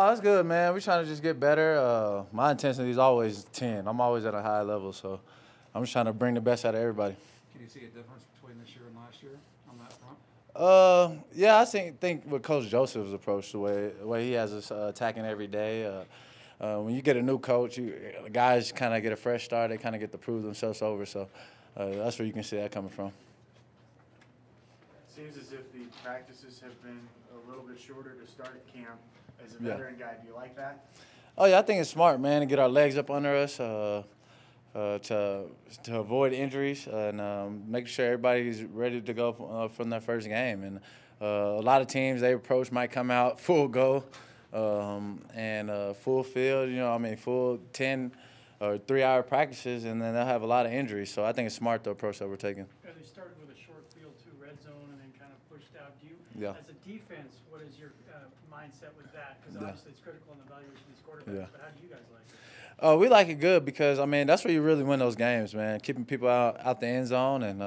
Oh, that's good, man. We're trying to just get better. My intensity is always 10. I'm always at a high level, so I'm just trying to bring the best out of everybody. Can you see a difference between this year and last year on that front? Yeah, I think with Coach Joseph's approach, the way he has us attacking every day. When you get a new coach, the guys kind of get a fresh start. They kind of get to prove themselves over. So that's where you can see that coming from. Seems as if the practices have been a little bit shorter to start camp. As a Yeah. veteran guy, do you like that? Oh yeah, I think it's smart, man, to get our legs up under us to avoid injuries and make sure everybody's ready to go from their first game. And a lot of teams they approach might come out full go and full field. Full 10 or 3-hour practices, and then they'll have a lot of injuries. So I think it's smart the approach that we're taking. Yeah, they started with a short field too, red zone, and then kind of pushed out. Do you, Yeah. as a defense, what is your mindset with that? Because Yeah. obviously it's critical in the evaluation of these quarterbacks. Yeah. But how do you guys like it? We like it good because that's where you really win those games, man. Keeping people out the end zone, and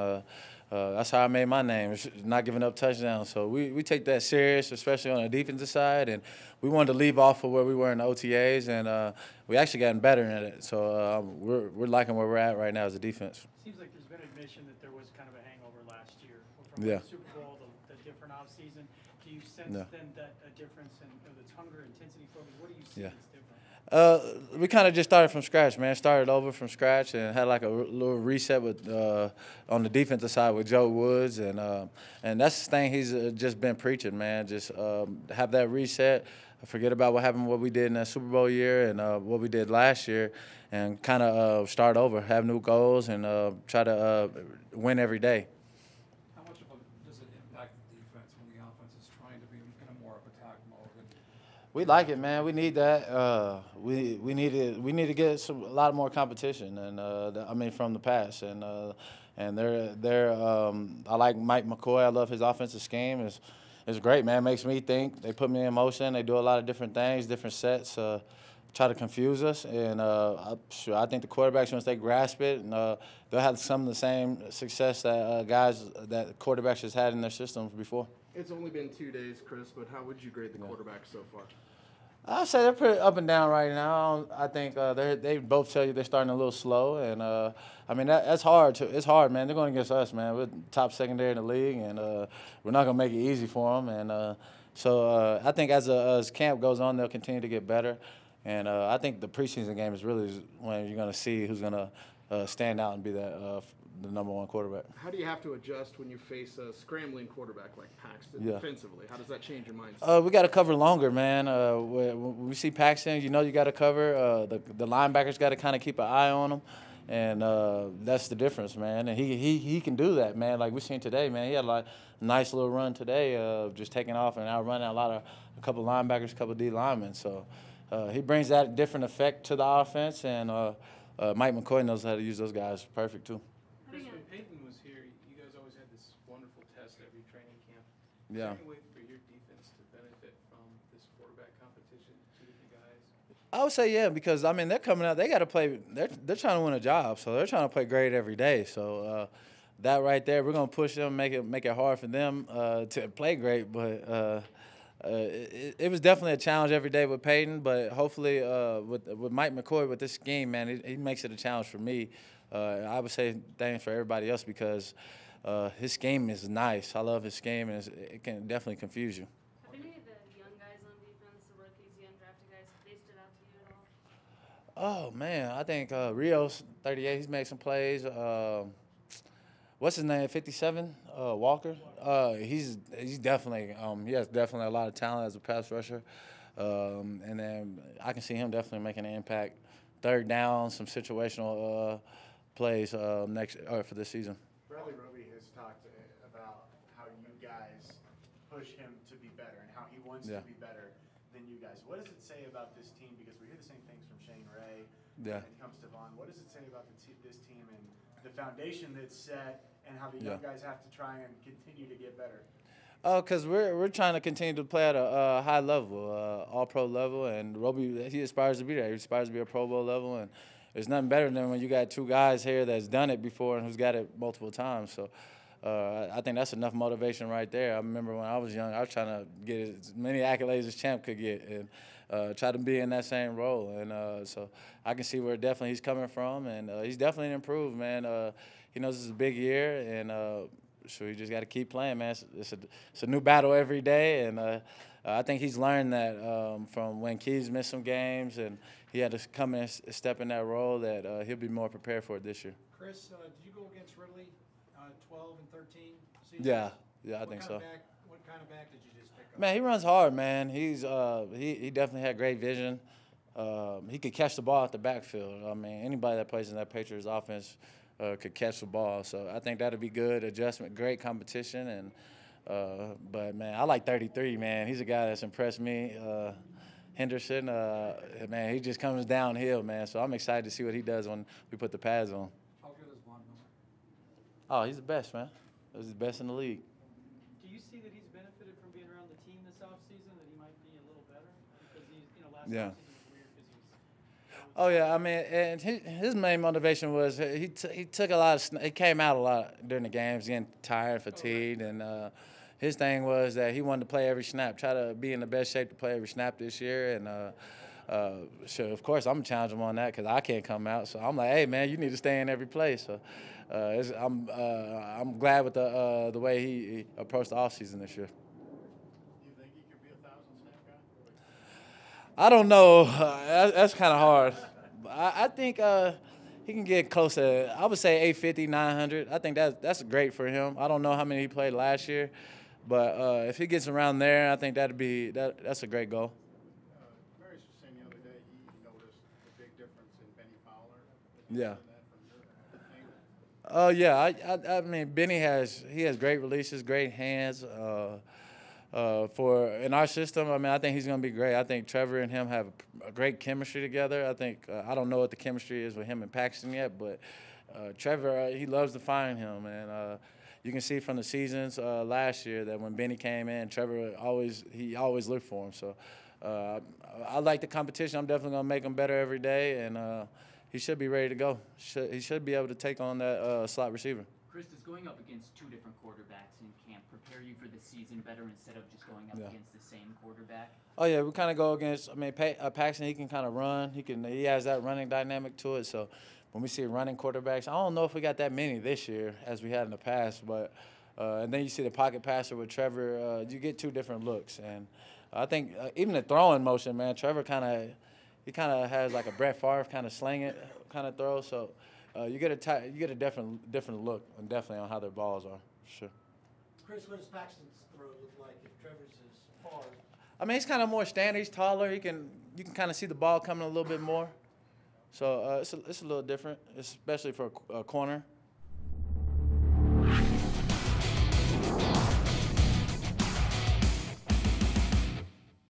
that's how I made my name. It's not giving up touchdowns. So we take that serious, especially on the defensive side. And we wanted to leave off of where we were in the OTAs, and we actually gotten better at it. So we're liking where we're at right now as a defense. Seems like there's been admission that there was kind of a hangover last year from Yeah. the Super Bowl, the different off season. Do you sense Yeah. then that a difference in its hunger, intensity, focus? What do you see Yeah. that's different? We kind of just started from scratch, man. Started over from scratch and had like a little reset with on the defensive side with Joe Woods, and that's the thing he's just been preaching, man. Just have that reset, forget about what we did in that Super Bowl year and what we did last year, and kind of start over, have new goals, and try to win every day. How much does it impact the defense when the offense is trying to be in a more of attack mode? We like it, man. We need that. We need to get a lot more competition, and from the past. And they're I like Mike McCoy. I love his offensive scheme. It's great, man. It makes me think. They put me in motion. They do a lot of different things, different sets, try to confuse us. And I think the quarterbacks, once they grasp it, and they'll have some of the same success that that quarterbacks has had in their systems before. It's only been 2 days, Chris, but how would you grade the quarterbacks so far? I'd say they're pretty up and down right now. I think they both tell you they're starting a little slow, and that's hard. It's hard, man. They're going against us, man. We're top secondary in the league, and we're not going to make it easy for them. And so I think as camp goes on, they'll continue to get better. And I think the preseason game is really when you're going to see who's going to stand out and be the number one quarterback. How do you have to adjust when you face a scrambling quarterback like Paxton defensively? How does that change your mindset? We got to cover longer, man. When we see Paxton, you got to cover. The linebackers got to kind of keep an eye on him, and that's the difference, man. And he can do that, man. Like we seen today, man. He had a nice little run today of just taking off and outrunning a couple linebackers, a couple D linemen. So he brings that different effect to the offense, and Mike McCoy knows how to use those guys perfect too. Chris, when Peyton was here, you guys always had this wonderful test every training camp. Is Yeah. there any way for your defense to benefit from this quarterback competition, two different guys? I would say yeah, because they're coming out. They got to play. They're trying to win a job, so they're trying to play great every day. So that right there, we're gonna push them, make it hard for them to play great. But it was definitely a challenge every day with Peyton. But hopefully with Mike McCoy with this scheme, man, he makes it a challenge for me. I would say thanks for everybody else because his scheme is nice. I love his scheme, and it can definitely confuse you. Have any of the young guys on defense, the rookies, the undrafted guys, have they stood out to you at all? Oh man, I think Rios 38. He's made some plays. What's his name? 57. Walker. He's definitely he has definitely a lot of talent as a pass rusher, and then I can see him definitely making an impact. Third down, some situational plays for this season. Bradley Roby has talked about how you guys push him to be better and how he wants to be better than you guys. What does it say about this team? Because we hear the same things from Shane Ray when it comes to Vaughn. What does it say about this team and the foundation that's set and how the young guys have to try and continue to get better? Because we're trying to continue to play at a high level, all-pro level, and Roby, he aspires to be there. He aspires to be a Pro Bowl level, and there's nothing better than when you got two guys here that's done it before and who's got it multiple times. So I think that's enough motivation right there. I remember when I was young, I was trying to get as many accolades as Champ could get, and try to be in that same role. And so I can see where definitely he's coming from, and he's definitely improved, man. He knows this is a big year, and so we just got to keep playing, man. It's a new battle every day, and I think he's learned that from when Keys missed some games and he had to come in and step in that role, that he'll be more prepared for it this year. Chris, did you go against Ridley 12 and 13 season? Yeah, I think so. What kind of back did you just pick up? Man, he runs hard, man. He's he definitely had great vision. He could catch the ball at the backfield. I mean, anybody that plays in that Patriots offense could catch the ball. So I think that'll be good adjustment, great competition. And but man, I like 33. Man, he's a guy that's impressed me. Henderson, man, he just comes downhill, man. So I'm excited to see what he does when we put the pads on. How good is Von Miller? Oh, he's the best, man. He's the best in the league. Do you see that he's benefited from being around the team this offseason, that he might be a little better? Because he's, last offseason was weird because Oh yeah, I mean, and his main motivation was he took a lot of he came out a lot during the games, getting tired, fatigued, and his thing was that he wanted to play every snap, try to be in the best shape to play every snap this year, and so of course I'm gonna challenge him on that because I can't come out. So I'm like, hey man, you need to stay in every play. So I'm glad with the way he approached the offseason this year. Do you think he could be a 1,000-snap guy? I don't know. That's kind of hard. I think he can get close to, I would say 850, 900. I think that's great for him. I don't know how many he played last year, but if he gets around there, I think that's a great goal. Marius was saying the other day he noticed the big difference in Benny Fowler. Yeah. From your Yeah. I mean, Benny has great releases, great hands. For in our system, I mean, I think he's going to be great. I think Trevor and him have a great chemistry together. I think I don't know what the chemistry is with him and Paxton yet, but Trevor, he loves to find him, and you can see from the seasons last year that when Benny came in, Trevor always looked for him. So I like the competition. I'm definitely going to make him better every day, and he should be ready to go. He should be able to take on that slot receiver. Chris, is going up against two different quarterbacks in camp prepare you for the season better instead of just going up against the same quarterback? Oh yeah, we kind of go against. I mean, Paxton, he can kind of run. He has that running dynamic to it. So when we see running quarterbacks, I don't know if we got that many this year as we had in the past. But and then you see the pocket passer with Trevor. You get two different looks, and I think even the throwing motion, man, Trevor kind of has like a Brett Favre kind of sling it kind of throw. So. You get a different look, and definitely on how their balls are, for sure. Chris, what does Paxton's throw look like if Trevor's is far? I mean, he's kind of more standard. He's taller. You can kind of see the ball coming a little bit more. So it's a little different, especially for a corner.